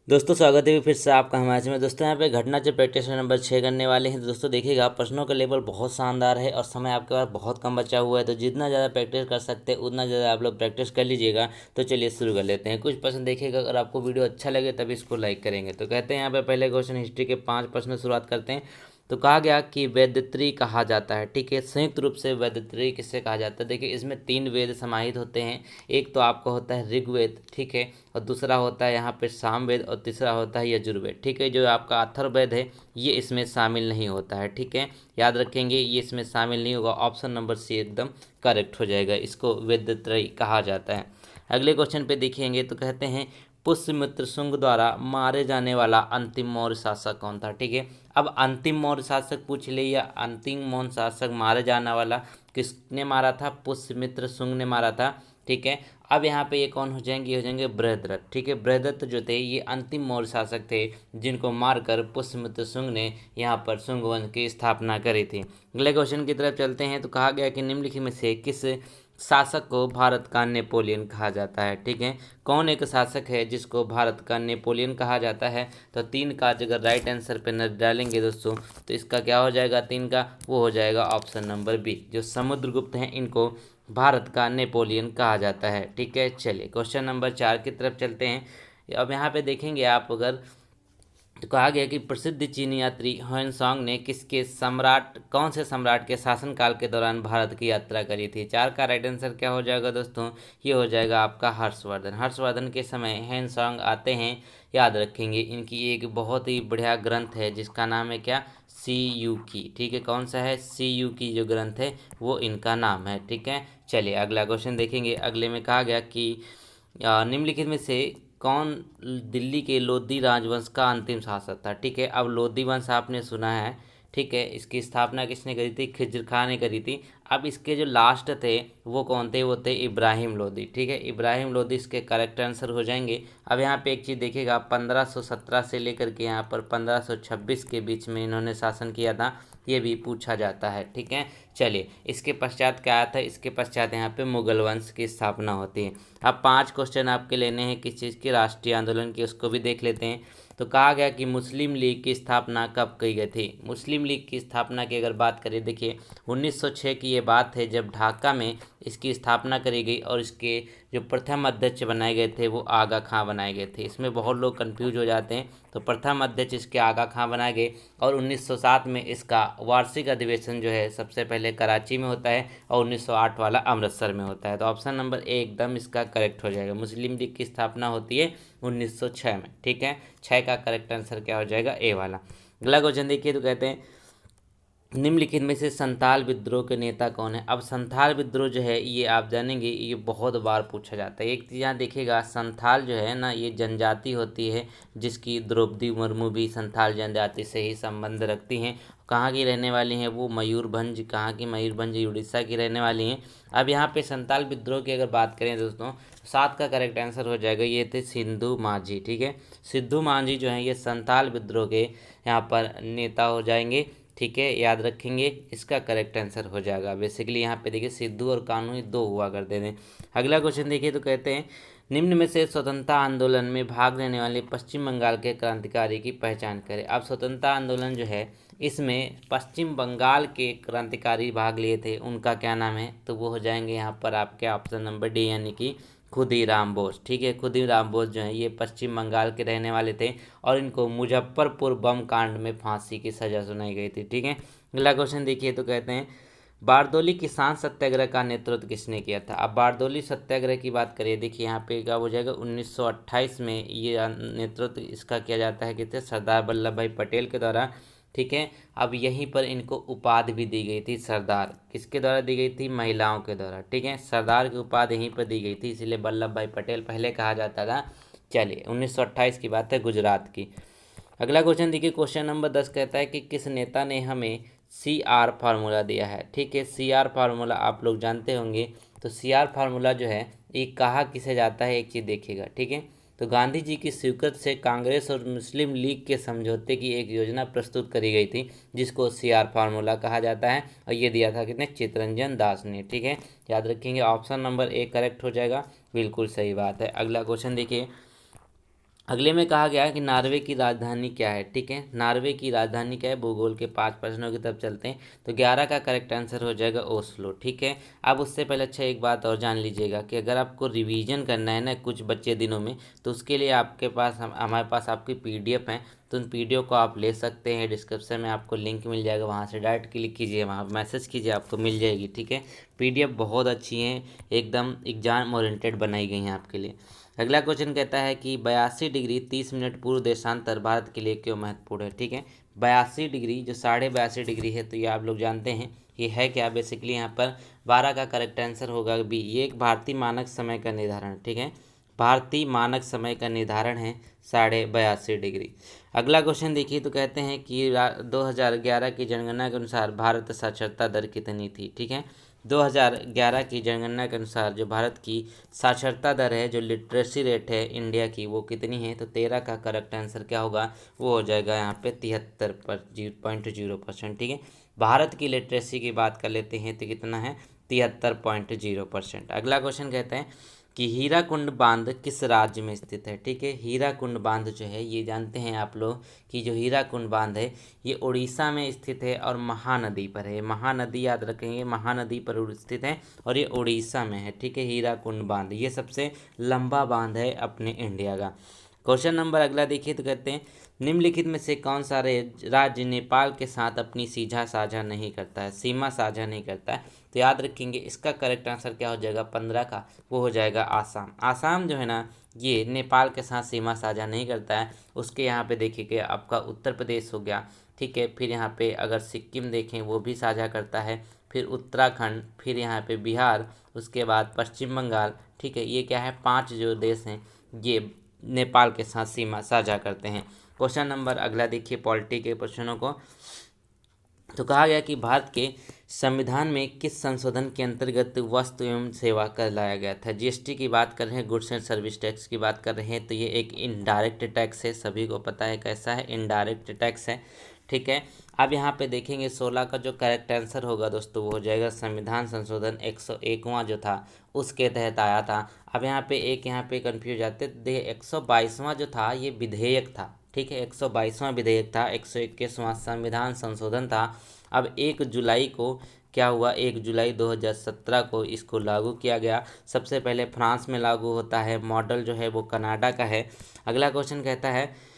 दोस्तों स्वागत है फिर से आपका हमारे में। दोस्तों यहाँ पे घटना जो प्रैक्टिस नंबर 6 करने वाले हैं। दोस्तों देखिएगा प्रश्नों का लेवल बहुत शानदार है और समय आपके पास बहुत कम बचा हुआ है, तो जितना ज़्यादा प्रैक्टिस कर सकते हैं उतना ज़्यादा आप लोग प्रैक्टिस कर लीजिएगा। तो चलिए शुरू कर लेते हैं। कुछ प्रश्न देखिएगा, अगर आपको वीडियो अच्छा लगे तभी इसको लाइक करेंगे। तो कहते हैं यहाँ पे पहले क्वेश्चन हिस्ट्री के 5 प्रश्न शुरुआत करते हैं। तो कहा गया कि वेदत्री कहा जाता है, ठीक है। संयुक्त रूप से वेदत्री किससे कहा जाता है? देखिए इसमें 3 वेद समाहित होते हैं। एक तो आपका होता है ऋग्वेद, ठीक है, और दूसरा होता है यहाँ पे सामवेद, और तीसरा होता है यजुर्वेद, ठीक है। जो आपका अथर्ववेद है ये इसमें शामिल नहीं होता है, ठीक है। याद रखेंगे ये इसमें शामिल नहीं होगा। ऑप्शन नंबर सी एकदम करेक्ट हो जाएगा, इसको वेदत्रयी कहा जाता है। अगले क्वेश्चन पे देखेंगे तो कहते हैं पुष्यमित्र शुंग द्वारा मारे जाने वाला अंतिम मौर्य शासक कौन था, ठीक है। अब अंतिम मौर्य शासक पूछ ले या अंतिम मौर्य शासक मारे जाने वाला किसने मारा था? पुष्यमित्र शुंग ने मारा था, ठीक है। अब यहाँ पे ये कौन हो जाएंगे? हो जाएंगे बृहद्रथ, ठीक है। बृहद्रथ जो थे ये अंतिम मौर्य शासक थे जिनको मारकर पुष्यमित्र शुंग ने यहाँ पर शुंग वंश की स्थापना करी थी। अगले क्वेश्चन की तरफ चलते हैं। तो कहा गया कि निम्नलिखित में से किस शासक को भारत का नेपोलियन कहा जाता है, ठीक है। कौन एक शासक है जिसको भारत का नेपोलियन कहा जाता है? तो 3 का अगर राइट आंसर पे नजर डालेंगे दोस्तों तो इसका क्या हो जाएगा? 3 का वो हो जाएगा ऑप्शन नंबर बी। जो समुद्रगुप्त हैं इनको भारत का नेपोलियन कहा जाता है, ठीक है। चलिए क्वेश्चन नंबर 4 की तरफ चलते हैं। अब यहाँ पे देखेंगे आप अगर, तो कहा गया कि प्रसिद्ध चीनी यात्री ह्वेनसांग ने किसके सम्राट, कौन से सम्राट के शासनकाल के दौरान भारत की यात्रा करी थी? 4 का राइट आंसर क्या हो जाएगा दोस्तों? ये हो जाएगा आपका हर्षवर्धन। हर्षवर्धन के समय ह्वेनसांग आते हैं। याद रखेंगे इनकी एक बहुत ही बढ़िया ग्रंथ है जिसका नाम है क्या? सी यू की, ठीक है। कौन सा है? सी यू की जो ग्रंथ है वो इनका नाम है, ठीक है। चलिए अगला क्वेश्चन देखेंगे। अगले में कहा गया कि निम्नलिखित में से कौन दिल्ली के लोधी राजवंश का अंतिम शासक था, ठीक है। अब लोधी वंश आपने सुना है, ठीक है। इसकी स्थापना किसने करी थी? खिज्र खां ने करी थी। अब इसके जो लास्ट थे वो कौन थे? वो थे इब्राहिम लोधी, ठीक है। इब्राहिम लोधी इसके करेक्ट आंसर हो जाएंगे। अब यहाँ पे एक चीज़ देखिएगा, 1517 से लेकर के यहाँ पर 1526 के बीच में इन्होंने शासन किया था, ये भी पूछा जाता है, ठीक है। चलिए इसके पश्चात क्या आता है? इसके पश्चात यहाँ पे मुगल वंश की स्थापना होती है। अब 5 क्वेश्चन आपके लेने हैं किस चीज़ की? राष्ट्रीय आंदोलन की, उसको भी देख लेते हैं। तो कहा गया कि मुस्लिम लीग की स्थापना कब की गई थी? मुस्लिम लीग की स्थापना की अगर बात करें, देखिए 1906 की ये बात है जब ढाका में इसकी स्थापना करी गई और इसके जो प्रथम अध्यक्ष बनाए गए थे वो आगा खां बनाए गए थे। इसमें बहुत लोग कंफ्यूज हो जाते हैं। तो प्रथम अध्यक्ष इसके आगा खां बनाए गए और 1907 में इसका वार्षिक अधिवेशन जो है सबसे पहले कराची में होता है और 1908 वाला अमृतसर में होता है। तो ऑप्शन नंबर ए एकदम इसका करेक्ट हो जाएगा। मुस्लिम लीग की स्थापना होती है 1906 में, ठीक है। 6 का करेक्ट आंसर क्या हो जाएगा? ए वाला। अगला क्वेश्चन देखिए, तो कहते हैं निम्नलिखित में से संथाल विद्रोह के नेता कौन है? अब संथाल विद्रोह जो है ये आप जानेंगे, ये बहुत बार पूछा जाता है। एक चीज़ यहाँ देखिएगा, संथाल जो है ना ये जनजाति होती है जिसकी द्रौपदी मुर्मू भी संथाल जनजाति से ही संबंध रखती हैं। कहाँ की रहने वाली हैं वो? मयूरभंज। कहाँ की? मयूरभंज उड़ीसा की रहने वाली हैं। अब यहाँ पे संथाल विद्रोह की अगर बात करें दोस्तों, 7 का करेक्ट आंसर हो जाएगा। ये थे सिद्धू मांझी, ठीक है। सिद्धू मांझी जो है ये संथाल विद्रोह के यहाँ पर नेता हो जाएंगे, ठीक है। याद रखेंगे इसका करेक्ट आंसर हो जाएगा। बेसिकली यहाँ पे देखिए सिद्धू और कानू 2 हुआ करते थे। अगला क्वेश्चन देखिए, तो कहते हैं निम्न में से स्वतंत्रता आंदोलन में भाग लेने वाले पश्चिम बंगाल के क्रांतिकारी की पहचान करें। अब स्वतंत्रता आंदोलन जो है इसमें पश्चिम बंगाल के क्रांतिकारी भाग लिए थे, उनका क्या नाम है? तो वो हो जाएंगे यहाँ पर आपके ऑप्शन नंबर डी यानी कि खुदीराम बोस, ठीक है। खुदीराम बोस जो है ये पश्चिम बंगाल के रहने वाले थे और इनको मुजफ्फरपुर बम कांड में फांसी की सज़ा सुनाई गई थी, ठीक है। अगला क्वेश्चन देखिए, तो कहते हैं बारदौली किसान सत्याग्रह का नेतृत्व किसने किया था? अब बारदौली सत्याग्रह की बात करिए, देखिए यहाँ पे क्या हो जाएगा 1928 में ये नेतृत्व इसका किया जाता है किससे? सरदार वल्लभ भाई पटेल के द्वारा, ठीक है। अब यहीं पर इनको उपाधि भी दी गई थी सरदार। किसके द्वारा दी गई थी? महिलाओं के द्वारा, ठीक है। सरदार की उपाधि यहीं पर दी गई थी, इसलिए वल्लभ भाई पटेल पहले कहा जाता था। चलिए 1928 की बात है गुजरात की। अगला क्वेश्चन देखिए, क्वेश्चन नंबर 10 कहता है कि किस नेता ने हमें CR फार्मूला दिया है, ठीक है। CR फार्मूला आप लोग जानते होंगे। तो CR फार्मूला जो है ये कहा किसे जाता है, एक चीज़ देखिएगा, ठीक है। तो गांधी जी की स्वीकृति से कांग्रेस और मुस्लिम लीग के समझौते की एक योजना प्रस्तुत करी गई थी जिसको CR फार्मूला कहा जाता है और ये दिया था किसने? चितरंजन दास ने, ठीक है। याद रखेंगे ऑप्शन नंबर ए करेक्ट हो जाएगा, बिल्कुल सही बात है। अगला क्वेश्चन देखिए, अगले में कहा गया है कि नॉर्वे की राजधानी क्या है। ठीक है, नॉर्वे की राजधानी क्या है, भूगोल के 5 प्रश्नों की तरफ चलते हैं। तो 11 का करेक्ट आंसर हो जाएगा ओस्लो। ठीक है, अब उससे पहले अच्छा एक बात और जान लीजिएगा कि अगर आपको रिवीजन करना है ना कुछ बच्चे दिनों में, तो उसके लिए आपके पास हमारे पास आपकी पीडीएफ है। तो उन पीडीएफ को आप ले सकते हैं, डिस्क्रिप्शन में आपको लिंक मिल जाएगा, वहाँ से डायरेक्ट क्लिक कीजिए, वहाँ मैसेज कीजिए, आपको मिल जाएगी। ठीक है, पीडीएफ बहुत अच्छी है, एकदम एग्जाम ओरिएंटेड बनाई गई हैं आपके लिए। अगला क्वेश्चन कहता है कि 82 डिग्री 30 मिनट पूर्व देशांतर भारत के लिए क्यों महत्वपूर्ण है। ठीक है, 82 डिग्री जो 82.5 डिग्री है, तो ये आप लोग जानते हैं ये है क्या। बेसिकली यहाँ पर 12 का करेक्ट आंसर होगा बी, ये एक भारतीय मानक समय का निर्धारण। ठीक है, भारतीय मानक समय का निर्धारण है 82.5 डिग्री। अगला क्वेश्चन देखिए, तो कहते हैं कि 2011 की जनगणना के अनुसार भारत साक्षरता दर कितनी थी। ठीक है, 2011 की जनगणना के अनुसार जो भारत की साक्षरता दर है, जो लिटरेसी रेट है इंडिया की, वो कितनी है। तो 13 का करेक्ट आंसर क्या होगा, वो हो जाएगा यहाँ पे 73.0%। ठीक है, भारत की लिटरेसी की बात कर लेते हैं तो कितना है, 73.0%। अगला क्वेश्चन कहते हैं कि हीराकुंड बांध किस राज्य में स्थित है। ठीक है, हीराकुंड बांध जो है, ये जानते हैं आप लोग कि जो हीराकुंड बांध है ये उड़ीसा में स्थित है और महानदी पर है। महानदी याद रखेंगे, महानदी पर स्थित है और ये उड़ीसा में है। ठीक है, हीराकुंड बांध ये सबसे लंबा बांध है अपने इंडिया का। क्वेश्चन नंबर अगला देखिए, तो कहते हैं निम्नलिखित में से कौन सा राज्य नेपाल के साथ अपनी सीमा साझा नहीं करता है, सीमा साझा नहीं करता है। तो याद रखेंगे इसका करेक्ट आंसर क्या हो जाएगा, 15 का, वो हो जाएगा आसाम। आसाम जो है ना, ये नेपाल के साथ सीमा साझा नहीं करता है। उसके यहाँ पे देखिए आपका उत्तर प्रदेश हो गया। ठीक है, फिर यहाँ पे अगर सिक्किम देखें वो भी साझा करता है, फिर उत्तराखंड, फिर यहाँ पे बिहार, उसके बाद पश्चिम बंगाल। ठीक है, ये क्या है, 5 जो देश हैं ये नेपाल के साथ सीमा साझा करते हैं। क्वेश्चन नंबर अगला देखिए पॉलिटी के प्रश्नों को। तो कहा गया कि भारत के संविधान में किस संशोधन के अंतर्गत वस्तु एवं सेवा कर लाया गया था। जीएसटी की बात कर रहे हैं, गुड्स एंड सर्विस टैक्स की बात कर रहे हैं, तो ये एक इनडायरेक्ट टैक्स है, सभी को पता है कैसा है, इनडायरेक्ट टैक्स है। ठीक है, अब यहाँ पे देखेंगे 16 का जो करेक्ट आंसर होगा दोस्तों, वो हो जाएगा संविधान संशोधन 101वां जो था उसके तहत आया था। अब यहाँ पे यहाँ पे कन्फ्यूज जाते, देखिए 122वां जो था ये विधेयक था। ठीक है, 122वां विधेयक था, 121वां संविधान संशोधन था। अब 1 जुलाई को क्या हुआ, 1 जुलाई 2017 को इसको लागू किया गया। सबसे पहले फ्रांस में लागू होता है, मॉडल जो है वो कनाडा का है। अगला क्वेश्चन कहता है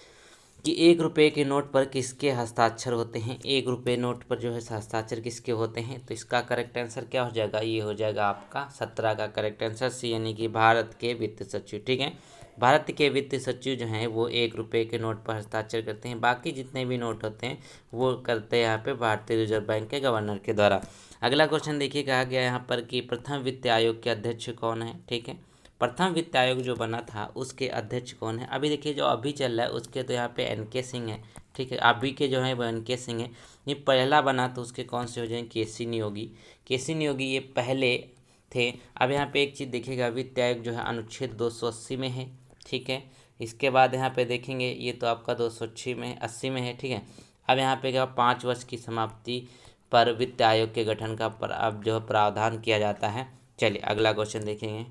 कि 1 रुपये के नोट पर किसके हस्ताक्षर होते हैं। 1 रुपये नोट पर जो है हस्ताक्षर किसके होते हैं। तो इसका करेक्ट आंसर क्या हो जाएगा, ये हो जाएगा आपका 17 का करेक्ट आंसर सी, यानी कि भारत के वित्त सचिव। ठीक है, भारत के वित्त सचिव जो हैं वो 1 रुपये के नोट पर हस्ताक्षर करते हैं। बाकी जितने भी नोट होते हैं वो करते हैं यहाँ पे भारतीय रिजर्व बैंक के गवर्नर के द्वारा। अगला क्वेश्चन देखिए, कहा गया यहाँ पर कि प्रथम वित्त आयोग के अध्यक्ष कौन है। ठीक है, प्रथम वित्त आयोग जो बना था उसके अध्यक्ष कौन है। अभी देखिए जो अभी चल रहा है उसके तो यहाँ पे एन.के. सिंह है। ठीक है, अभी के जो है वो एन.के. सिंह है। ये पहला बना तो उसके कौन से हो जाएंगे, के.सी. नियोगी। के.सी. नियोगी ये पहले थे। अब यहाँ पे एक चीज़ देखिएगा, वित्त आयोग जो है अनुच्छेद 280 में है। ठीक है, इसके बाद यहाँ पे देखेंगे ये तो आपका 206 में 80 में है। ठीक है, अब यहाँ पे क्या 5 वर्ष की समाप्ति पर वित्त आयोग के गठन का अब जो प्रावधान किया जाता है। चलिए अगला क्वेश्चन देखेंगे।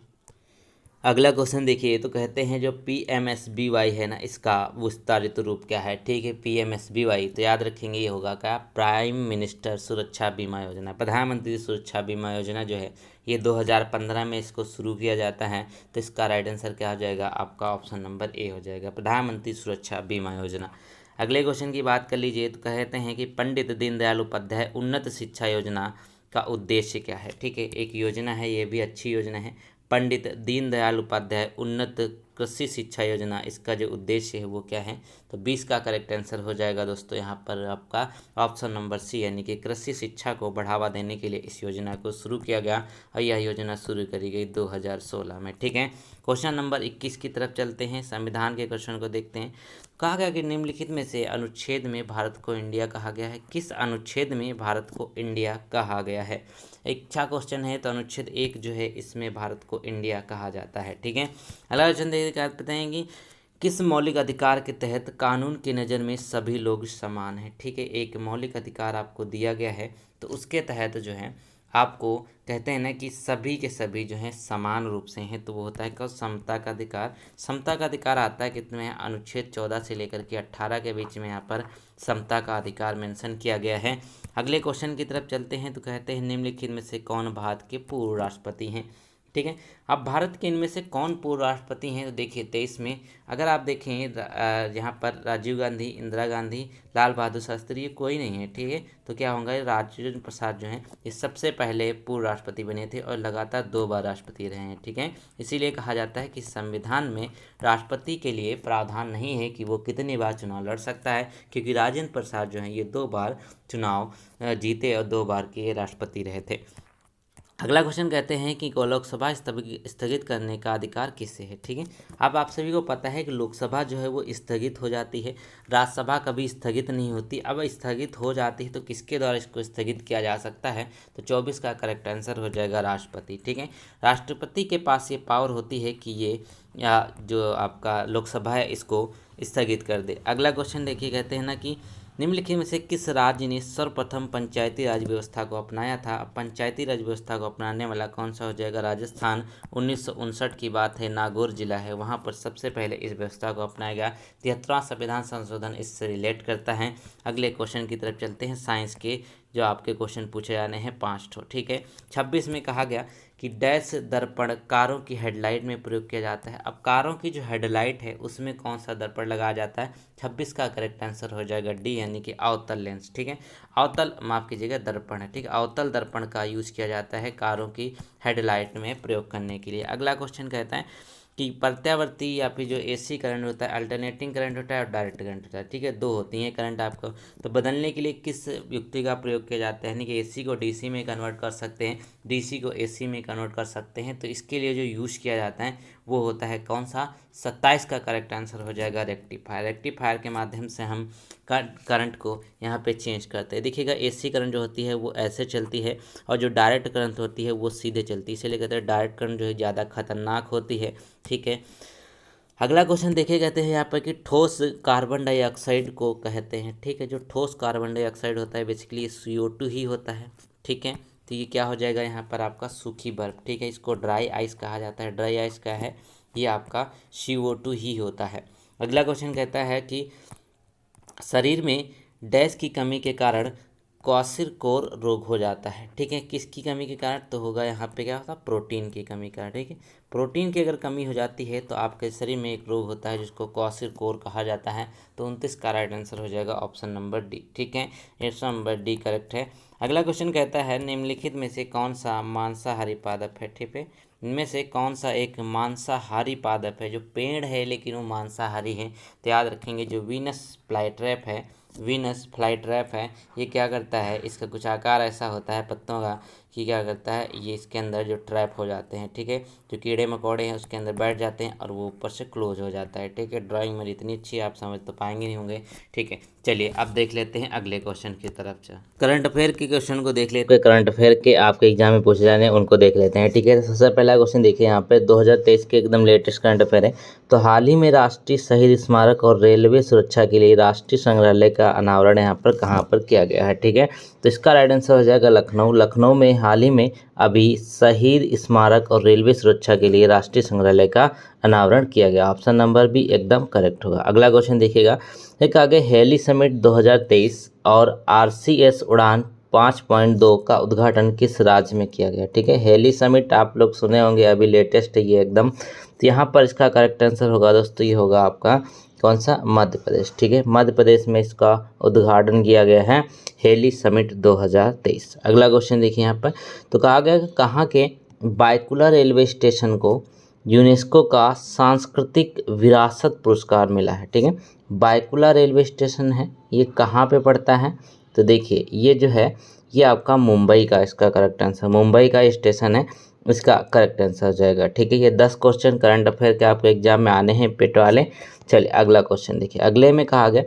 अगला क्वेश्चन देखिए, तो कहते हैं जो PMSBY है ना, इसका विस्तारित रूप क्या है। ठीक है, PMSBY तो याद रखेंगे ये होगा क्या, प्राइम मिनिस्टर सुरक्षा बीमा योजना। प्रधानमंत्री सुरक्षा बीमा योजना जो है ये 2015 में इसको शुरू किया जाता है। तो इसका राइट आंसर क्या हो जाएगा, आपका ऑप्शन नंबर ए हो जाएगा, प्रधानमंत्री सुरक्षा बीमा योजना। अगले क्वेश्चन की बात कर लीजिए, तो कहते हैं कि पंडित दीनदयाल उपाध्याय उन्नत शिक्षा योजना का उद्देश्य क्या है। ठीक है, एक योजना है, ये भी अच्छी योजना है, पंडित दीनदयाल उपाध्याय उन्नत कृषि शिक्षा योजना। इसका जो उद्देश्य है वो क्या है। तो 20 का करेक्ट आंसर हो जाएगा दोस्तों यहाँ पर आपका ऑप्शन नंबर सी, यानी कि कृषि शिक्षा को बढ़ावा देने के लिए इस योजना को शुरू किया गया और यह योजना शुरू करी गई 2016 में। ठीक है, क्वेश्चन नंबर 21 की तरफ चलते हैं, संविधान के क्वेश्चन को देखते हैं। कहा गया कि निम्नलिखित में से अनुच्छेद में भारत को इंडिया कहा गया है। किस अनुच्छेद में भारत को इंडिया कहा गया है। एक अच्छा क्वेश्चन है, तो अनुच्छेद 1 जो है इसमें भारत को इंडिया कहा जाता है। ठीक है, अगला क्वेश्चन देखिए, क्या बताएंगे, किस मौलिक अधिकार के तहत कानून की नज़र में सभी लोग समान हैं। ठीक है, एक मौलिक अधिकार आपको दिया गया है, तो उसके तहत जो है आपको कहते हैं ना कि सभी के सभी जो हैं समान रूप से हैं, तो वो होता है कब समता का अधिकार। समता का अधिकार आता है कितने में, अनुच्छेद 14 से लेकर के 18 के बीच में यहाँ पर समता का अधिकार मेंशन किया गया है। अगले क्वेश्चन की तरफ चलते हैं, तो कहते हैं निम्नलिखित में से कौन भारत के पूर्व राष्ट्रपति हैं। ठीक है, अब भारत के इनमें से कौन पूर्व राष्ट्रपति हैं, तो देखिए 23 में अगर आप देखें यहाँ पर राजीव गांधी, इंदिरा गांधी, लाल बहादुर शास्त्री, ये कोई नहीं है। ठीक है, तो क्या होगा, राजेंद्र प्रसाद जो हैं ये सबसे पहले पूर्व राष्ट्रपति बने थे और लगातार 2 बार राष्ट्रपति रहे हैं। ठीक है, इसीलिए कहा जाता है कि संविधान में राष्ट्रपति के लिए प्रावधान नहीं है कि वो कितनी बार चुनाव लड़ सकता है, क्योंकि राजेंद्र प्रसाद जो हैं ये 2 बार चुनाव जीते और 2 बार के राष्ट्रपति रहे थे। अगला क्वेश्चन कहते हैं कि लोकसभा स्थगित करने का अधिकार किससे है। ठीक है, अब आप सभी को पता है कि लोकसभा जो है वो स्थगित हो जाती है, राज्यसभा कभी स्थगित नहीं होती। अब स्थगित हो जाती है तो किसके द्वारा इसको स्थगित किया जा सकता है, तो 24 का करेक्ट आंसर हो जाएगा राष्ट्रपति। ठीक है, राष्ट्रपति के पास ये पावर होती है कि ये या जो आपका लोकसभा है इसको स्थगित कर दे। अगला क्वेश्चन देखिए, कहते हैं ना कि निम्नलिखित में से किस राज्य ने सर्वप्रथम पंचायती राज व्यवस्था को अपनाया था। अब पंचायती राज व्यवस्था को अपनाने वाला कौन सा हो जाएगा, राजस्थान। 1959 की बात है, नागौर जिला है, वहाँ पर सबसे पहले इस व्यवस्था को अपनाया गया। 73वां संविधान संशोधन इससे रिलेट करता है। अगले क्वेश्चन की तरफ चलते हैं, साइंस के जो आपके क्वेश्चन पूछे जाने हैं 5 ठो। ठीक है, 26 में कहा गया कि डैश दर्पण कारों की हेडलाइट में प्रयोग किया जाता है। अब कारों की जो हेडलाइट है उसमें कौन सा दर्पण लगाया जाता है, 26 का करेक्ट आंसर हो जाएगा डी, यानी कि अवतल लेंस। ठीक है, अवतल माफ कीजिएगा दर्पण है। ठीक है, अवतल दर्पण का यूज़ किया जाता है कारों की हेडलाइट में प्रयोग करने के लिए। अगला क्वेश्चन कहता है कि प्रत्यावर्ती या फिर जो एसी करंट होता है, अल्टरनेटिंग करंट होता है और डायरेक्ट करंट होता है। ठीक है, 2 होती हैं करंट आपको, तो बदलने के लिए किस युक्ति का प्रयोग किया जाता है, यानी कि एसी को डीसी में कन्वर्ट कर सकते हैं, डीसी को एसी में कन्वर्ट कर सकते हैं। तो इसके लिए जो यूज़ किया जाता है वो होता है कौन सा, 27 का करेक्ट आंसर हो जाएगा रेक्टिफायर। रेक्टिफायर के माध्यम से हम करंट को यहाँ पे चेंज करते हैं। देखिएगा एसी करंट जो होती है वो ऐसे चलती है और जो डायरेक्ट करंट होती है वो सीधे चलती है, इसलिए कहते हैं डायरेक्ट करंट जो है ज़्यादा खतरनाक होती है। ठीक है, अगला क्वेश्चन देखिए, कहते हैं यहाँ पर कि ठोस कार्बन डाइऑक्साइड को कहते हैं। ठीक है, जो ठोस कार्बन डाइऑक्साइड होता है बेसिकली CO2 ही होता है। ठीक है, तो ये क्या हो जाएगा यहाँ पर आपका सूखी बर्फ। ठीक है, इसको ड्राई आइस कहा जाता है। ड्राई आइस क्या है, ये आपका CO2 ही होता है। अगला क्वेश्चन कहता है कि शरीर में डैश की कमी के कारण क्वार्सिकोर रोग हो जाता है। ठीक है, किसकी कमी के कारण, तो होगा यहाँ पे क्या होता है, प्रोटीन की कमी का। ठीक है, प्रोटीन की अगर कमी हो जाती है तो आपके शरीर में एक रोग होता है जिसको क्वार्सिकोर कहा जाता है। तो 29 का राइट आंसर हो जाएगा ऑप्शन नंबर डी। ठीक है, ऑप्शन नंबर डी करेक्ट है। अगला क्वेश्चन कहता है निम्नलिखित में से कौन सा मांसाहारी पादप है। ठीक है, इनमें से कौन सा एक मांसाहारी पादप है, जो पेड़ है लेकिन वो मांसाहारी है। तो याद रखेंगे जो वीनस फ्लाईट्रैप है, वीनस फ्लाईट्रैप है, ये क्या करता है, इसका कुछ आकार ऐसा होता है पत्तों का कि क्या करता है, ये इसके अंदर जो ट्रैप हो जाते हैं। ठीक है, जो कीड़े मकोड़े हैं उसके अंदर बैठ जाते हैं और वो ऊपर से क्लोज हो जाता है। ठीक है, ड्राइंग मेरी इतनी अच्छी है आप समझ तो पाएंगे नहीं होंगे। ठीक है, चलिए अब देख लेते हैं अगले क्वेश्चन की तरफ से। करंट अफेयर के क्वेश्चन को देख लेते हैं, करंट अफेयर के आपके एग्जाम में पूछे जाने उनको देख लेते हैं। ठीक है, तो सबसे पहला क्वेश्चन देखिए यहाँ पे 2023 के एकदम लेटेस्ट करंट अफेयर है। तो हाल ही में राष्ट्रीय शहीद स्मारक और रेलवे सुरक्षा के लिए राष्ट्रीय संग्रहालय का अनावरण यहाँ पर कहाँ पर किया गया है। ठीक है, तो इसका राइट आंसर हो जाएगा लखनऊ। लखनऊ में हाल ही में अभी शहीद स्मारक और रेलवे सुरक्षा के लिए राष्ट्रीय संग्रहालय का अनावरण किया गया। ऑप्शन नंबर बी एकदम करेक्ट होगा। अगला क्वेश्चन देखिएगा, एक आगे हेली समिट 2023 और RCS उड़ान 5.2 का उद्घाटन किस राज्य में किया गया। ठीक है, हेली समिट आप लोग सुने होंगे, अभी लेटेस्ट है ये एकदम। तो यहाँ पर इसका करेक्ट आंसर होगा दोस्तों, ये होगा आपका कौन सा, मध्य प्रदेश। ठीक है, मध्य प्रदेश में इसका उद्घाटन किया गया है, हेली समिट 2023। अगला क्वेश्चन देखिए यहाँ पर, तो कहा गया कहाँ के बायकुला रेलवे स्टेशन को यूनेस्को का सांस्कृतिक विरासत पुरस्कार मिला है। ठीक है, बायकुला रेलवे स्टेशन है, ये कहाँ पे पड़ता है, तो देखिए ये जो है ये आपका मुंबई का, इसका करेक्ट आंसर मुंबई का स्टेशन है, इसका करेक्ट आंसर हो जाएगा। ठीक है, ये 10 क्वेश्चन करंट अफेयर के आपके एग्जाम में आने हैं पेट वाले। चलिए अगला क्वेश्चन देखिए, अगले में कहा गया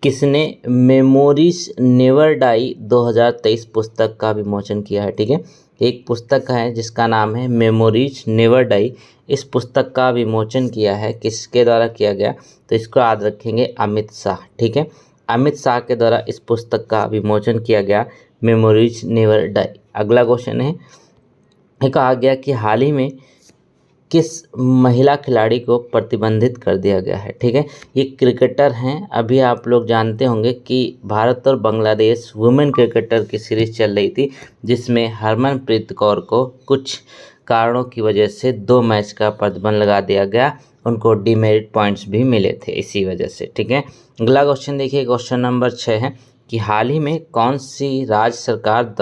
किसने मेमोरीज नेवर डाई 2023 पुस्तक का विमोचन किया है। ठीक है, एक पुस्तक है जिसका नाम है मेमोरीज नेवर डाई, इस पुस्तक का विमोचन किया है, किसके द्वारा किया गया, तो इसको याद रखेंगे अमित शाह। ठीक है, अमित शाह के द्वारा इस पुस्तक का विमोचन किया गया। Memories never die. अगला क्वेश्चन है, ये कहा गया कि हाल ही में किस महिला खिलाड़ी को प्रतिबंधित कर दिया गया है। ठीक है, ये क्रिकेटर हैं। अभी आप लोग जानते होंगे कि भारत और बांग्लादेश वुमेन क्रिकेटर की सीरीज चल रही थी, जिसमें हरमनप्रीत कौर को कुछ कारणों की वजह से 2 मैच का प्रतिबंध लगा दिया गया। उनको डीमेरिट पॉइंट्स भी मिले थे इसी वजह से। ठीक है, अगला क्वेश्चन देखिए, क्वेश्चन नंबर 6 है कि हाल ही में कौन सी राज्य सरकार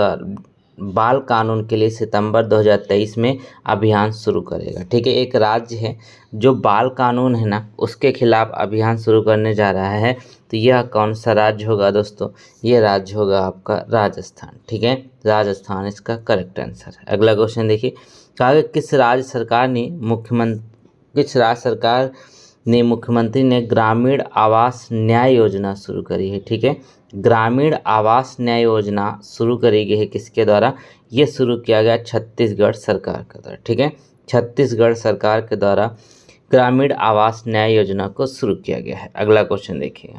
बाल कानून के लिए सितंबर 2023 में अभियान शुरू करेगा। ठीक है, एक राज्य है जो बाल कानून है ना, उसके खिलाफ अभियान शुरू करने जा रहा है। तो यह कौन सा राज्य होगा दोस्तों? ये राज्य होगा आपका राजस्थान। ठीक है, राजस्थान इसका करेक्ट आंसर है। अगला क्वेश्चन देखिए, कहा गया किस राज्य सरकार ने मुख्यमंत्री ने ग्रामीण आवास न्याय योजना शुरू करी है। ठीक है, ग्रामीण आवास न्याय योजना शुरू करी गई है किसके द्वारा? ये शुरू किया गया छत्तीसगढ़ सरकार के द्वारा। ठीक है, छत्तीसगढ़ सरकार के द्वारा ग्रामीण आवास न्याय योजना को शुरू किया गया है। अगला क्वेश्चन देखिए,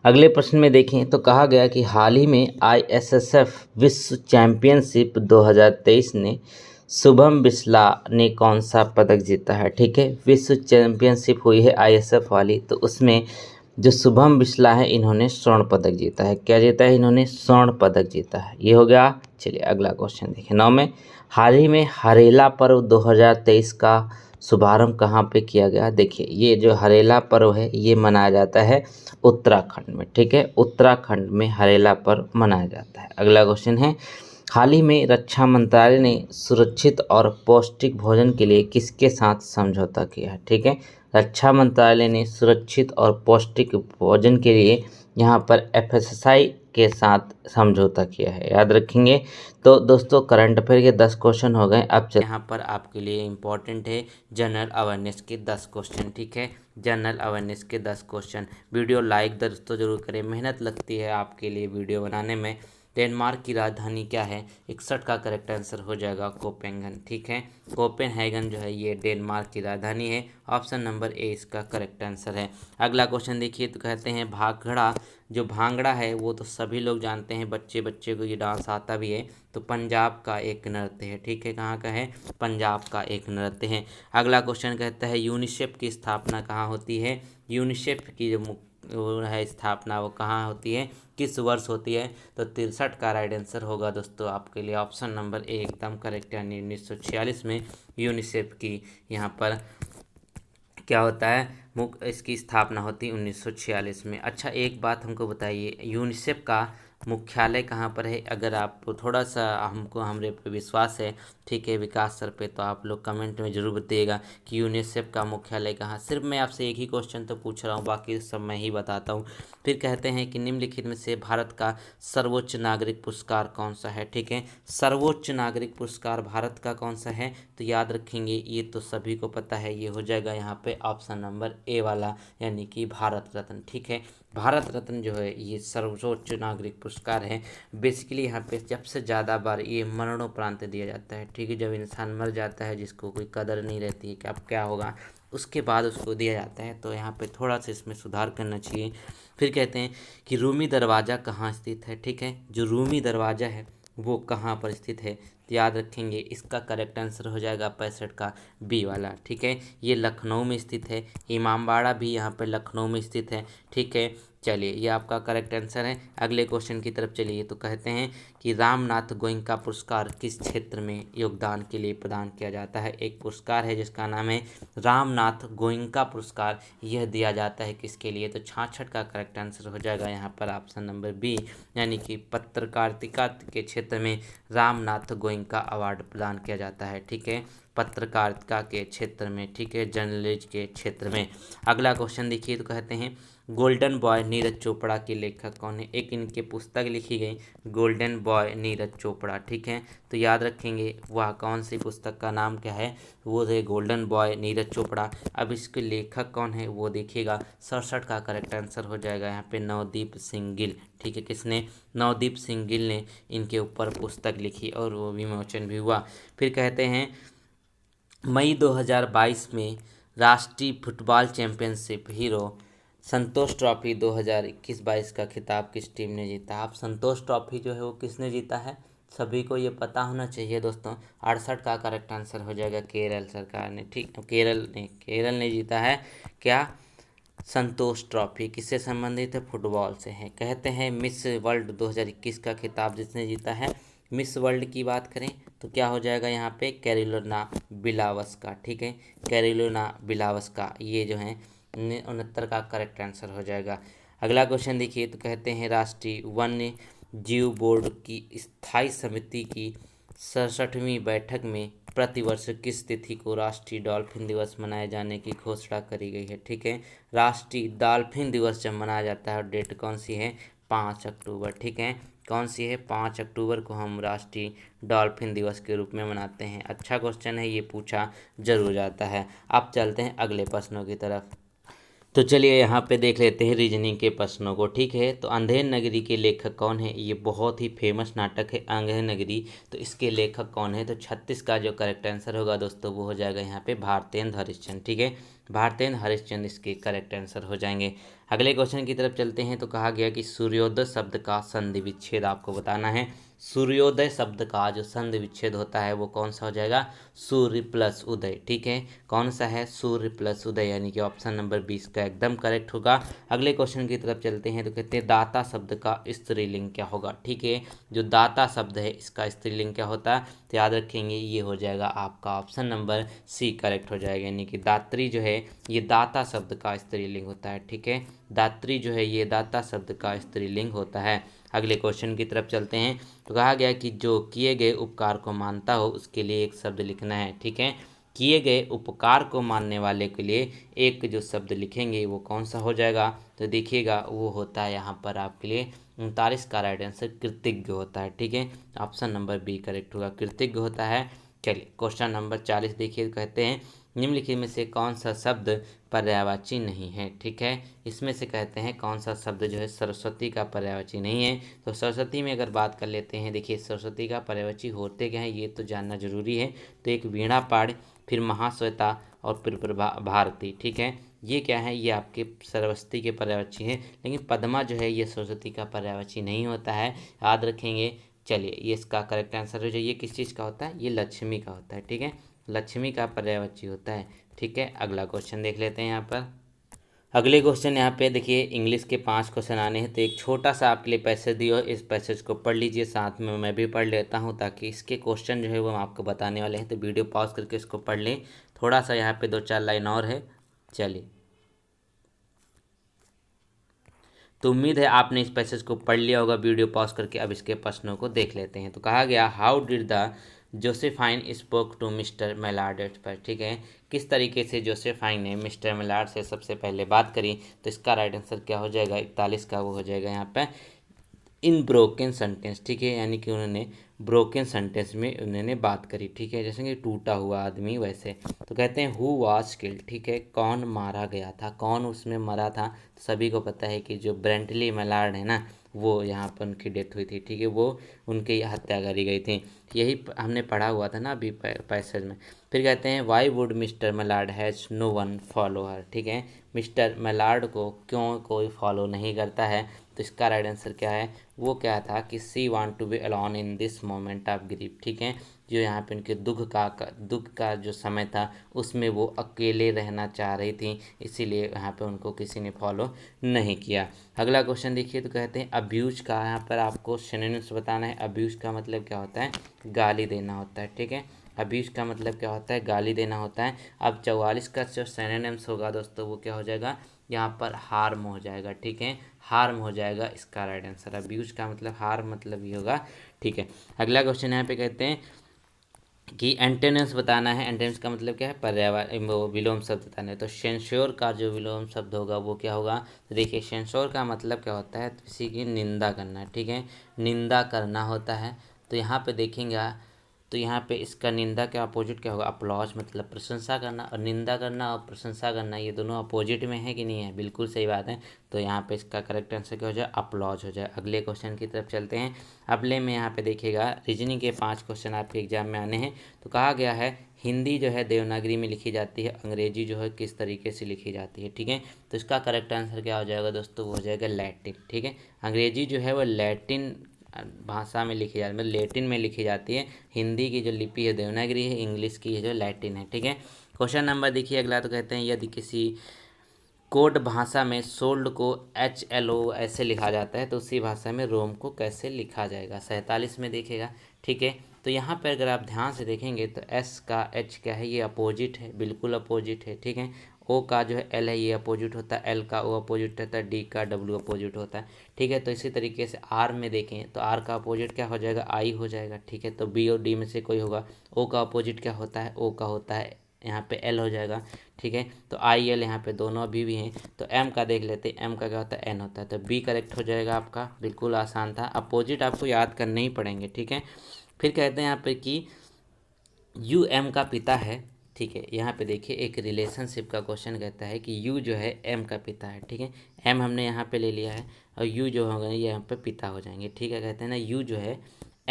अगले प्रश्न में देखें तो कहा गया कि हाल ही में आईएसएसएफ विश्व चैंपियनशिप 2023 ने शुभम बिस्ला ने कौन सा पदक जीता है। ठीक है, विश्व चैंपियनशिप हुई है आईएसएफ वाली, तो उसमें जो शुभम बिस्ला है इन्होंने स्वर्ण पदक जीता है। क्या जीता है? इन्होंने स्वर्ण पदक जीता है। ये हो गया। चलिए अगला क्वेश्चन देखिए, 9 में हाल ही में हरेला पर्व 2023 का शुभारंभ कहाँ पे किया गया? देखिए, ये जो हरेला पर्व है ये मनाया जाता है उत्तराखंड में। ठीक है, उत्तराखंड में हरेला पर्व मनाया जाता है। अगला क्वेश्चन है, हाल ही में रक्षा मंत्रालय ने सुरक्षित और पौष्टिक भोजन के लिए किसके साथ समझौता किया है? ठीक है, रक्षा मंत्रालय ने सुरक्षित और पौष्टिक भोजन के लिए यहाँ पर एफएसएसआई के साथ समझौता किया है, याद रखेंगे। तो दोस्तों करंट अफेयर के 10 क्वेश्चन हो गए। अब यहाँ पर आपके लिए इम्पोर्टेंट है जनरल अवेयरनेस के 10 क्वेश्चन। ठीक है, जनरल अवेयरनेस के 10 क्वेश्चन। वीडियो लाइक दोस्तों जरूर करें, मेहनत लगती है आपके लिए वीडियो बनाने में। डेनमार्क की राजधानी क्या है? 61 का करेक्ट आंसर हो जाएगा कोपेनहेगन। ठीक है, कोपेनहेगन जो है ये डेनमार्क की राजधानी है। ऑप्शन नंबर ए इसका करेक्ट आंसर है। अगला क्वेश्चन देखिए, तो कहते हैं भांगड़ा, जो भांगड़ा है वो तो सभी लोग जानते हैं, बच्चे बच्चे को ये डांस आता भी है। तो पंजाब का एक नृत्य है। ठीक है, कहाँ का है? पंजाब का एक नृत्य है। अगला क्वेश्चन कहता है यूनिसेफ की स्थापना कहाँ होती है? यूनिसेफ की जो वो है स्थापना वो कहाँ होती है, किस वर्ष होती है? तो 63 का राइट आंसर होगा दोस्तों आपके लिए ऑप्शन नंबर ए एकदम करेक्ट, यानी 1946 में यूनिसेफ की यहाँ पर क्या होता है, इसकी स्थापना होती है 1946 में। अच्छा, एक बात हमको बताइए, यूनिसेफ का मुख्यालय कहाँ पर है? अगर आप थोड़ा सा हमरे पे विश्वास है, ठीक है, विकास सर पे, तो आप लोग कमेंट में ज़रूर बताइएगा कि यूनिसेफ का मुख्यालय कहाँ। सिर्फ मैं आपसे एक ही क्वेश्चन तो पूछ रहा हूँ, बाकी सब मैं ही बताता हूँ। फिर कहते हैं कि निम्नलिखित में से भारत का सर्वोच्च नागरिक पुरस्कार कौन सा है? ठीक है, सर्वोच्च नागरिक पुरस्कार भारत का कौन सा है? तो याद रखेंगे, ये तो सभी को पता है, ये हो जाएगा यहाँ पे ऑप्शन नंबर ए वाला, यानी कि भारत रत्न। ठीक है, भारत रत्न जो है ये सर्वोच्च नागरिक पुरस्कार है। बेसिकली यहाँ पे सबसे ज़्यादा बार ये मरणोपरांत दिया जाता है। ठीक है, जब इंसान मर जाता है, जिसको कोई कदर नहीं रहती है कि अब क्या होगा, उसके बाद उसको दिया जाता है। तो यहाँ पे थोड़ा सा इसमें सुधार करना चाहिए। फिर कहते हैं कि रूमी दरवाज़ा कहाँ स्थित है? ठीक है, जो रूमी दरवाज़ा है वो कहाँ पर स्थित है? तो याद रखेंगे इसका करेक्ट आंसर हो जाएगा 65 का बी वाला। ठीक है, ये लखनऊ में स्थित है। इमामबाड़ा भी यहाँ पर लखनऊ में स्थित है। ठीक है, चलिए ये आपका करेक्ट आंसर है। अगले क्वेश्चन की तरफ चलिए, तो कहते हैं कि रामनाथ गोयनका पुरस्कार किस क्षेत्र में योगदान के लिए प्रदान किया जाता है? एक पुरस्कार है जिसका नाम है रामनाथ गोयनका पुरस्कार। यह दिया जाता है किसके लिए? तो 66 का करेक्ट आंसर हो जाएगा यहाँ पर ऑप्शन नंबर बी, यानी कि पत्रकारिता के क्षेत्र में रामनाथ गोयनका अवार्ड प्रदान किया जाता है। ठीक है, पत्रकारिता के क्षेत्र में। ठीक है, जर्नलिज्म के क्षेत्र में। अगला क्वेश्चन देखिए, तो कहते हैं गोल्डन बॉय नीरज चोपड़ा के लेखक कौन है? एक इनके पुस्तक लिखी गई गोल्डन बॉय नीरज चोपड़ा। ठीक है, तो याद रखेंगे वह कौन सी पुस्तक का नाम क्या है? वो है गोल्डन बॉय नीरज चोपड़ा। अब इसके लेखक कौन है वो देखिएगा, 67 का करेक्ट आंसर हो जाएगा यहाँ पे नवदीप सिंह गिल। ठीक है, किसने? नवदीप सिंह गिल ने इनके ऊपर पुस्तक लिखी और वो विमोचन भी हुआ। फिर कहते हैं मई 2022 में राष्ट्रीय फुटबॉल चैंपियनशिप हीरो संतोष ट्रॉफी 2021-22 का खिताब किस टीम ने जीता? आप संतोष ट्रॉफी जो है वो किसने जीता है, सभी को ये पता होना चाहिए दोस्तों। 68 का करेक्ट आंसर हो जाएगा केरल सरकार ने, ठीक, केरल ने जीता है क्या, संतोष ट्रॉफी। किससे संबंधित है, फुटबॉल से है। कहते हैं मिस वर्ल्ड 2021 का खिताब जिसने जीता है, मिस वर्ल्ड की बात करें तो क्या हो जाएगा यहाँ पे, कैरोलिना बिलावस्का, ठीक है, कैरोलिना बिलावस्का, ये जो है 69 का करेक्ट आंसर हो जाएगा। अगला क्वेश्चन देखिए, तो कहते हैं राष्ट्रीय वन्य जीव बोर्ड की स्थायी समिति की 67वीं बैठक में प्रतिवर्ष किस तिथि को राष्ट्रीय डॉल्फिन दिवस मनाए जाने की घोषणा करी गई है, ठीक है। राष्ट्रीय डॉल्फिन दिवस जब मनाया जाता है और डेट कौन सी है, 5 अक्टूबर, ठीक है, कौन सी है, 5 अक्टूबर को हम राष्ट्रीय डॉल्फिन दिवस के रूप में मनाते हैं। अच्छा क्वेश्चन है, ये पूछा जरूर जाता है। अब चलते हैं अगले प्रश्नों की तरफ। तो चलिए यहाँ पे देख लेते हैं रीजनिंग के प्रश्नों को, ठीक है। तो अंधेर नगरी के लेखक कौन है, ये बहुत ही फेमस नाटक है अंधेर नगरी, तो इसके लेखक कौन है, तो 36 का जो करेक्ट आंसर होगा दोस्तों वो हो जाएगा यहाँ पे भारतेंद्र हरिश्चंद्र, ठीक है, भारतेंद्र हरिश्चंद्र इसके करेक्ट आंसर हो जाएंगे। अगले क्वेश्चन की तरफ चलते हैं। तो कहा गया कि सूर्योदय शब्द का संधि विच्छेद आपको बताना है। सूर्योदय शब्द का जो संधि विच्छेद होता है वो कौन सा हो जाएगा, सूर्य प्लस उदय, ठीक है, कौन सा है, सूर्य प्लस उदय, यानी कि ऑप्शन नंबर 20 का एकदम करेक्ट होगा। अगले क्वेश्चन की तरफ चलते हैं। तो कहते हैं दाता शब्द का स्त्रीलिंग क्या होगा, ठीक है, जो दाता शब्द है इसका स्त्रीलिंग क्या होता है, तो याद रखेंगे ये हो जाएगा आपका ऑप्शन नंबर सी करेक्ट हो जाएगा, यानी कि दात्री जो है ये दाता शब्द का स्त्रीलिंग होता है, ठीक है, दात्री जो है ये दाता शब्द का स्त्रीलिंग होता है। अगले क्वेश्चन की तरफ चलते हैं। तो कहा गया कि जो किए गए उपकार को मानता हो उसके लिए एक शब्द लिखना है, ठीक है, किए गए उपकार को मानने वाले के लिए एक जो शब्द लिखेंगे वो कौन सा हो जाएगा, तो देखिएगा वो होता है यहाँ पर आपके लिए 39 का राइट आंसर कृतज्ञ होता है, ठीक है, ऑप्शन नंबर बी करेक्ट होगा, कृतज्ञ होता है। चलिए क्वेश्चन नंबर 40 देखिए, कहते हैं निम्नलिखित में से कौन सा शब्द पर्यायवाची नहीं है, ठीक है, इसमें से कहते हैं कौन सा शब्द जो है सरस्वती का पर्यायवाची नहीं है। तो सरस्वती में अगर बात कर लेते हैं, देखिए सरस्वती का पर्यायवाची होते क्या है ये तो जानना जरूरी है। तो एक वीणा पाठ, फिर महाश्वेता और फिर प्रभा भारती, ठीक है, ये क्या है, ये आपके सरस्वती के पर्यायवाची है, लेकिन पद्मा जो है ये सरस्वती का पर्यायवाची नहीं होता है, याद रखेंगे। चलिए ये इसका करेक्ट आंसर हो जाए, ये किस चीज़ का होता है, ये लक्ष्मी का होता है, ठीक है, लक्ष्मी का पर्यायवाची होता है, ठीक है। अगला क्वेश्चन देख लेते हैं यहाँ पर। अगले क्वेश्चन यहाँ पे देखिए इंग्लिश के 5 क्वेश्चन आने हैं। तो एक छोटा सा आपके लिए पैसेज दिया हो, इस पैसेज को पढ़ लीजिए, साथ में मैं भी पढ़ लेता हूँ ताकि इसके क्वेश्चन जो है वो हम आपको बताने वाले हैं। तो वीडियो पॉज करके इसको पढ़ लें, थोड़ा सा यहाँ पे 2-4 लाइन और है। चलिए, तो उम्मीद है आपने इस पैसेज को पढ़ लिया होगा वीडियो पॉज करके। अब इसके प्रश्नों को देख लेते हैं। तो कहा गया how did the Josephine spoke to mister Mallard at पर, ठीक है, किस तरीके से जोसेफाइन ने मिस्टर मेलार्ड से सबसे पहले बात करी। तो इसका राइट आंसर क्या हो जाएगा, 41 का वो हो जाएगा यहाँ पे इन ब्रोकन सेंटेंस, ठीक है, यानी कि उन्होंने ब्रोकन सेंटेंस में उन्होंने बात करी, ठीक है, जैसे कि टूटा हुआ आदमी वैसे। तो कहते हैं हु वाज किल्ड, ठीक है, कौन मारा गया था, कौन उसमें मरा था। तो सभी को पता है कि जो ब्रेंटली मेलार्ड है ना, वो यहाँ पर उनकी डेथ हुई थी, ठीक है, वो उनकी हत्या करी गई थी। यही हमने पढ़ा हुआ था ना अभी पैसेज में। फिर कहते हैं why would mister Mallard has no one follow her, ठीक है, मिस्टर मेलार्ड को क्यों कोई फॉलो नहीं करता है। तो इसका राइट आंसर क्या है, वो क्या था कि she want to be alone in this moment of grief, ठीक है, जो यहाँ पे उनके दुख का जो समय था उसमें वो अकेले रहना चाह रही थी, इसीलिए यहाँ पे उनको किसी ने फॉलो नहीं किया। अगला क्वेश्चन देखिए, तो कहते हैं अब्यूज का यहाँ पर आपको सिनोनिम्स बताना है। अब्यूज का मतलब क्या होता है, गाली देना होता है, ठीक है, अब्यूज का मतलब क्या होता है, गाली देना होता है। अब 44 का जो सिनोनिम्स होगा दोस्तों वो क्या हो जाएगा, यहाँ पर हार्म हो जाएगा, ठीक है, हार्म हो जाएगा इसका राइट आंसर। अब्यूज का मतलब हार्म मतलब ये होगा, ठीक है। अगला क्वेश्चन यहाँ पे कहते हैं कि एंटेनेंस बताना है। एंटेनेंस का मतलब क्या है, पर्यायवाची, वो विलोम शब्द बताना है। तो सेंश्योर का जो विलोम शब्द होगा वो क्या होगा, तो देखिए सेंश्योर का मतलब क्या होता है, किसी की निंदा करना, ठीक है, निंदा करना होता है। तो यहाँ पे देखेंगे तो यहाँ पे इसका निंदा का अपोजिट क्या होगा, अपलॉज, मतलब प्रशंसा करना। और निंदा करना और प्रशंसा करना ये दोनों अपोजिट में है कि नहीं है, बिल्कुल सही बात है। तो यहाँ पे इसका करेक्ट आंसर क्या हो जाए, अपलॉज हो जाए। अगले क्वेश्चन की तरफ चलते हैं। अगले में यहाँ पे देखिएगा रीजनिंग के 5 क्वेश्चन आपके एग्जाम में आने हैं। तो कहा गया है हिंदी जो है देवनागरी में लिखी जाती है, अंग्रेजी जो है किस तरीके से लिखी जाती है, ठीक है। तो इसका करेक्ट आंसर क्या हो जाएगा दोस्तों, वो हो जाएगा लैटिन, ठीक है। अंग्रेजी जो है वो लैटिन भाषा में लिखी जाती है, मतलब लैटिन में लिखी जाती है। हिंदी की जो लिपि है देवनागरी है, इंग्लिश की जो लैटिन है, ठीक है। क्वेश्चन नंबर देखिए अगला। तो कहते हैं यदि किसी कोड भाषा में सोल्ड को HLO ऐसे लिखा जाता है तो उसी भाषा में रोम को कैसे लिखा जाएगा, 47 में देखेगा, ठीक है। तो यहाँ पर अगर आप ध्यान से देखेंगे तो S का H क्या है, ये अपोजिट है, बिल्कुल अपोजिट है, ठीक है। O का जो है L है, ये अपोजिट होता है, L का O अपोजिट होता है, D का W अपोजिट होता है, ठीक है। तो इसी तरीके से R में देखें तो R का अपोजिट क्या हो जाएगा, I हो जाएगा, ठीक है। तो B और D में से कोई होगा। O का अपोजिट क्या होता है, O का होता है यहाँ पे L हो जाएगा, ठीक है। तो IL यहाँ पे दोनों अभी भी हैं। तो M का देख लेते हैं, M का क्या होता है, N होता है। तो B करेक्ट हो जाएगा आपका, बिल्कुल आसान था। अपोजिट आपको याद करने ही पड़ेंगे, ठीक है। फिर कहते हैं यहाँ पे कि U M का पिता है, ठीक है। यहाँ पे देखिए एक रिलेशनशिप का क्वेश्चन कहता है कि U जो है M का पिता है, ठीक है। M हमने यहाँ पे ले लिया है और U जो होगा ये यहाँ पे पिता हो जाएंगे, ठीक है। कहते हैं ना U जो है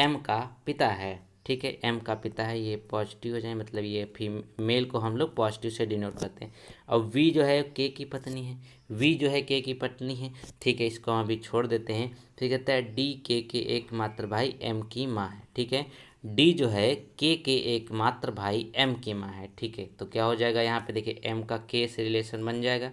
M का पिता है, ठीक है। M का पिता है, ये पॉजिटिव हो जाए, मतलब ये फीमेल को हम लोग पॉजिटिव से डिनोट करते हैं। और V जो है K की पत्नी है, V जो है K की पत्नी है, ठीक है। इसको हम अभी छोड़ देते हैं। फिर कहता है D K के एकमात्र भाई M की माँ है, ठीक है। D जो है K के एकमात्र भाई M की माँ है, ठीक है। तो क्या हो जाएगा यहाँ पे देखिए M का K से रिलेशन बन जाएगा,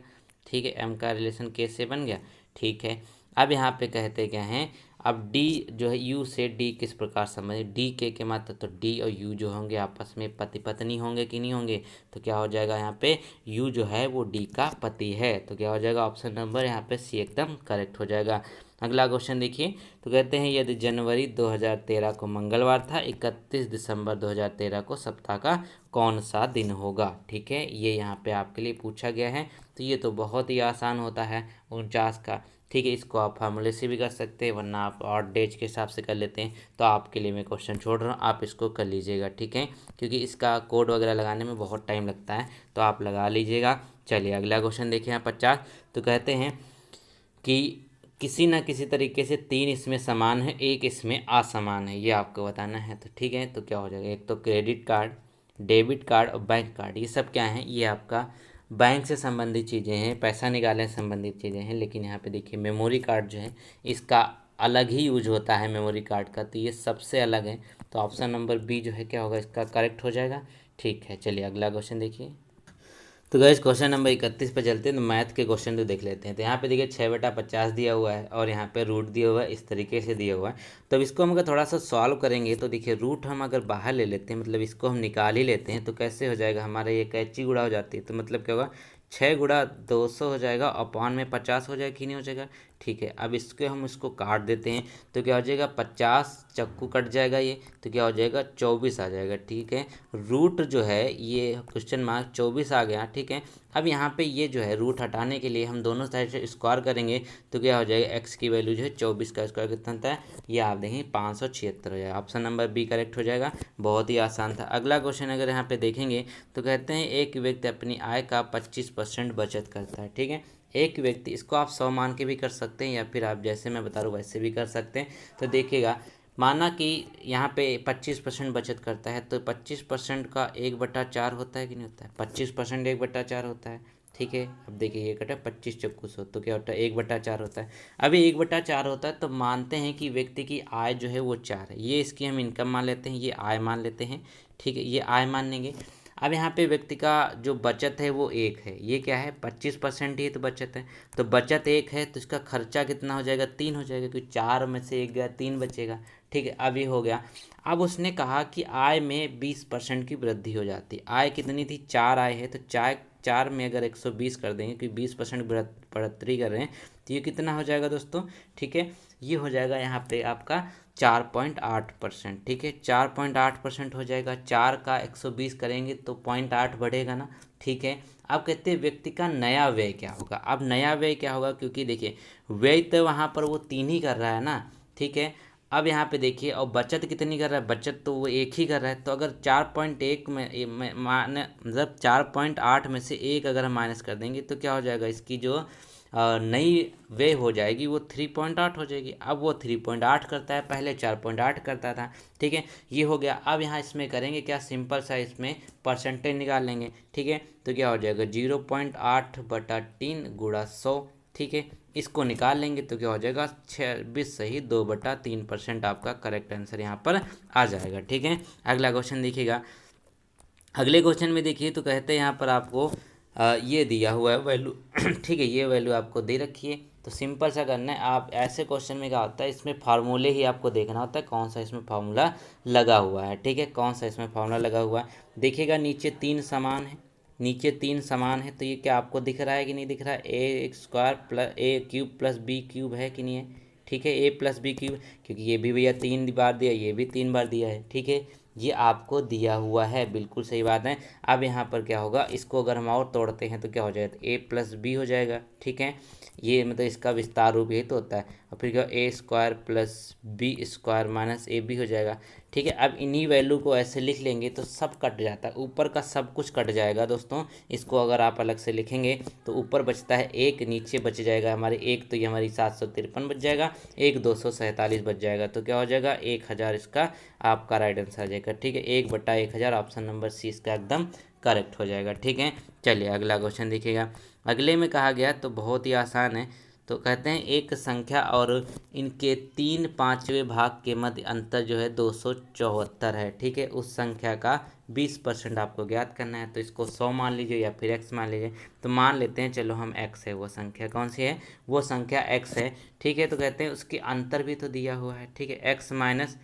ठीक है। M का रिलेशन K से बन गया, ठीक है। अब यहाँ पे कहते क्या हैं, अब D जो है U से D किस प्रकार संबंधित, D के मात्र, तो D और U जो होंगे आपस में पति पत्नी होंगे कि नहीं होंगे। तो क्या हो जाएगा यहाँ पे U जो है वो D का पति है। तो क्या हो जाएगा ऑप्शन नंबर यहाँ पे C एकदम करेक्ट हो जाएगा। अगला क्वेश्चन देखिए। तो कहते हैं यदि जनवरी 2013 को मंगलवार था, 31 दिसंबर 2013 को सप्ताह का कौन सा दिन होगा, ठीक है। ये यहाँ पे आपके लिए पूछा गया है। तो ये तो बहुत ही आसान होता है 49 का, ठीक है। इसको आप फार्मूले से भी कर सकते हैं, वरना आप और डेज के हिसाब से कर लेते हैं। तो आपके लिए मैं क्वेश्चन छोड़ रहा हूँ, आप इसको कर लीजिएगा, ठीक है। क्योंकि इसका कोड वगैरह लगाने में बहुत टाइम लगता है, तो आप लगा लीजिएगा। चलिए अगला क्वेश्चन देखिए यहाँ 50। तो कहते हैं कि किसी न किसी तरीके से 3 इसमें समान है, एक इसमें असमान है, ये आपको बताना है। तो ठीक है, तो क्या हो जाएगा, एक तो क्रेडिट कार्ड, डेबिट कार्ड और बैंक कार्ड, ये सब क्या है, ये आपका बैंक से संबंधित चीज़ें हैं, पैसा निकालने से संबंधित चीज़ें हैं। लेकिन यहाँ पे देखिए मेमोरी कार्ड जो है इसका अलग ही यूज होता है मेमोरी कार्ड का, तो ये सबसे अलग है। तो ऑप्शन नंबर बी जो है क्या होगा, इसका करेक्ट हो जाएगा। ठीक है, चलिए अगला क्वेश्चन देखिए। तो गाइस क्वेश्चन नंबर 31 पे चलते हैं। तो मैथ के क्वेश्चन तो देख लेते हैं। तो यहाँ पे देखिए 6/50 दिया हुआ है और यहाँ पे रूट दिया हुआ है, इस तरीके से दिया हुआ है। तो अब इसको हम अगर थोड़ा सा सॉल्व करेंगे तो देखिए रूट हम अगर बाहर ले लेते हैं, मतलब इसको हम निकाल ही लेते हैं, तो कैसे हो जाएगा, हमारे ये कैची गुणा हो जाती है। तो मतलब क्या होगा, 6 × 200 हो जाएगा, अपॉन में 50 हो जाएगा कि नहीं हो जाएगा। ठीक है, अब इसको काट देते हैं। तो क्या हो जाएगा, 50 चक्कू कट जाएगा ये, तो क्या हो जाएगा 24 आ जाएगा। ठीक है, रूट जो है ये क्वेश्चन मार्क 24 आ गया। ठीक है, अब यहाँ पे ये जो है रूट हटाने के लिए हम दोनों साइड से स्क्वायर करेंगे, तो क्या हो जाएगा, एक्स की वैल्यू जो है 24 का स्क्वायर कितना होता है, ये आप देखें 576 हो जाएगा। ऑप्शन नंबर बी करेक्ट हो जाएगा। बहुत ही आसान था। अगला क्वेश्चन अगर यहाँ पे देखेंगे तो कहते हैं एक व्यक्ति अपनी आय का 25% बचत करता है। ठीक है, एक व्यक्ति, इसको आप 100 मान के भी कर सकते हैं या फिर आप जैसे मैं बता रहा हूँ वैसे भी कर सकते हैं। तो देखिएगा, माना कि यहाँ पे 25% बचत करता है, तो 25% का 1/4 होता है कि नहीं होता है, 25% 1/4 होता है। ठीक है, अब देखिए ये कटा 25 चक्कू 100, तो क्या होता है 1/4 होता है। अभी 1/4 होता है तो मानते हैं कि व्यक्ति की आय जो है वो 4 है, ये इसकी हम इनकम मान लेते हैं, ये आय मान लेते हैं। ठीक है, ये आय मान लेंगे। अब यहाँ पे व्यक्ति का जो बचत है वो 1 है, ये क्या है 25% ही तो बचत है, तो बचत 1 है, तो इसका खर्चा कितना हो जाएगा, 3 हो जाएगा, क्योंकि 4 में से 1 गया, 3 बचेगा। ठीक है, अब ये हो गया। अब उसने कहा कि आय में 20% की वृद्धि हो जाती है। आय कितनी थी, 4 आय है, तो 4 में अगर 120 कर देंगे, क्योंकि 20% बढ़ोतरी कर रहे हैं, तो ये कितना हो जाएगा दोस्तों। ठीक है, ये हो जाएगा यहाँ पे आपका 4.8%। ठीक है, 4.8% हो जाएगा। 4 का 120 करेंगे तो 0.8 बढ़ेगा ना। ठीक है, अब कहते हैं व्यक्ति का नया व्यय क्या होगा। अब नया व्यय क्या होगा, क्योंकि देखिए व्यय तो वहाँ पर वो 3 ही कर रहा है ना। ठीक है, अब यहाँ पे देखिए, और बचत कितनी कर रहा है, बचत तो वो एक ही कर रहा है। तो अगर 4.1 में माने मतलब 4.8 में से एक अगर हम माइनस कर देंगे तो क्या हो जाएगा, इसकी जो नई वे हो जाएगी वो 3.8 हो जाएगी। अब वो 3.8 करता है, पहले 4.8 करता था, ठीक है, ये हो गया। अब यहाँ इसमें करेंगे क्या, सिंपल सा इसमें परसेंटेज निकाल लेंगे, ठीक है। तो क्या हो जाएगा 0.8/3 गुणा 100, ठीक है, इसको निकाल लेंगे तो क्या हो जाएगा 26 सही 2/3% आपका करेक्ट आंसर यहाँ पर आ जाएगा, ठीक है। अगला क्वेश्चन देखिएगा। अगले क्वेश्चन में देखिए तो कहते हैं यहाँ पर आपको ये दिया हुआ है वैल्यू ठीक है, ये वैल्यू आपको दे रखी है। तो सिंपल सा करना है, आप ऐसे क्वेश्चन में क्या होता है, इसमें फार्मूले ही आपको देखना होता है कौन सा इसमें फार्मूला लगा हुआ है, ठीक है, कौन सा इसमें फार्मूला लगा हुआ है। देखिएगा नीचे 3 समान है, नीचे 3 समान है, तो ये क्या आपको दिख रहा है कि नहीं दिख रहा है, a² plus a³ plus b³ है कि नहीं है, ठीक है, a प्लस b³, क्योंकि ये भी भैया 3 बार दिया, ये भी 3 बार दिया है, ठीक है, ये आपको दिया हुआ है, बिल्कुल सही बात है। अब यहाँ पर क्या होगा, इसको अगर हम और तोड़ते हैं तो क्या हो जाएगा, a प्लस बी हो जाएगा, ठीक है, ये मतलब इसका विस्तार रूप यही तो होता है। और फिर क्या, a² plus b² minus ab हो जाएगा, ठीक है। अब इन्हीं वैल्यू को ऐसे लिख लेंगे तो सब कट जाता है, ऊपर का सब कुछ कट जाएगा दोस्तों। इसको अगर आप अलग से लिखेंगे तो ऊपर बचता है एक, नीचे बच जाएगा हमारे एक, तो ये हमारी 753 बच जाएगा, एक 247 बच जाएगा, तो क्या हो जाएगा 1000 इसका आपका राइट आंसर आ जाएगा, ठीक है। 1/1000 ऑप्शन नंबर सी इसका एकदम करेक्ट हो जाएगा, ठीक है। चलिए अगला क्वेश्चन देखिएगा। अगले में कहा गया तो बहुत ही आसान है। तो कहते हैं एक संख्या और इनके 3/5वें भाग के मध्य अंतर जो है 274 है, ठीक है। उस संख्या का 20% आपको ज्ञात करना है। तो इसको 100 मान लीजिए या फिर x मान लीजिए। तो मान लेते हैं, चलो हम x है, वो संख्या कौन सी है, वो संख्या x है, ठीक है। तो कहते हैं उसके अंतर भी तो दिया हुआ है, ठीक है, x माइनस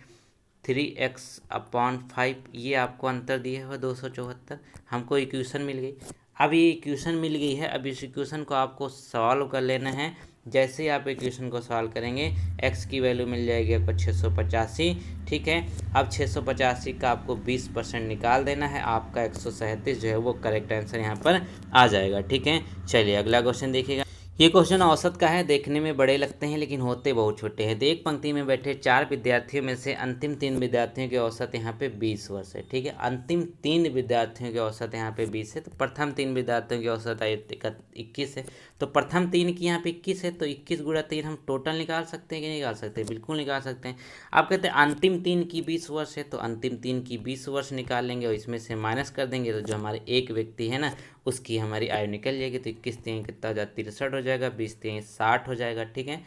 3x/5, ये आपको अंतर दिया हुआ 274, हमको इक्वेशन मिल गई। अब ये इक्वेशन मिल गई है, अब इस इक्वेशन को आपको सॉल्व कर लेना है। जैसे ही आप इक्वेशन को सॉल्व करेंगे x की वैल्यू मिल जाएगी आपको 685, ठीक है। अब 685 का आपको 20% निकाल देना है, आपका 137 जो है वो करेक्ट आंसर यहाँ पर आ जाएगा, ठीक है। चलिए अगला क्वेश्चन देखिएगा। ये क्वेश्चन औसत का है, देखने में बड़े लगते हैं लेकिन होते बहुत छोटे हैं। तो एक पंक्ति में बैठे 4 विद्यार्थियों में से अंतिम 3 विद्यार्थियों के औसत यहाँ पे 20 वर्ष है, ठीक है। अंतिम 3 विद्यार्थियों के औसत यहाँ पे 20 है, तो प्रथम 3 विद्यार्थियों की औसत 21 है। तो प्रथम 3 की यहाँ पे 21 है, तो 21 गुणा 3 हम टोटल निकाल सकते हैं कि नहीं निकाल सकते, बिल्कुल निकाल सकते हैं। आप कहते हैं अंतिम 3 की 20 वर्ष है, तो अंतिम 3 की 20 वर्ष निकाल लेंगे और इसमें से माइनस कर देंगे, तो जो हमारे एक व्यक्ति है ना उसकी हमारी आयु निकल जाएगी। तो 21 3 कितना हो जाएगा 63 हो जाएगा, 20 3 60 हो जाएगा, ठीक है,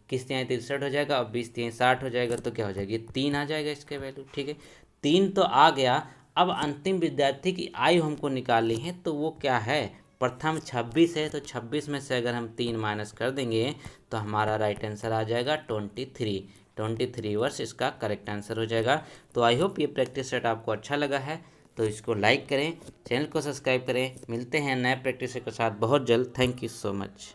21 3 63 हो जाएगा और 20 3 60 हो जाएगा, तो क्या हो जाएगी 3 आ जाएगा इसके वैल्यू, ठीक है। 3 तो आ गया। अब अंतिम विद्यार्थी की आयु हमको निकालनी है, तो वो क्या है, प्रथम 26 है, तो 26 में से अगर हम 3 माइनस कर देंगे तो हमारा राइट आंसर आ जाएगा 23 वर्ष इसका करेक्ट आंसर हो जाएगा। तो आई होप ये प्रैक्टिस सेट आपको अच्छा लगा है, तो इसको लाइक करें, चैनल को सब्सक्राइब करें। मिलते हैं नए प्रैक्टिस के साथ बहुत जल्द। Thank you so much.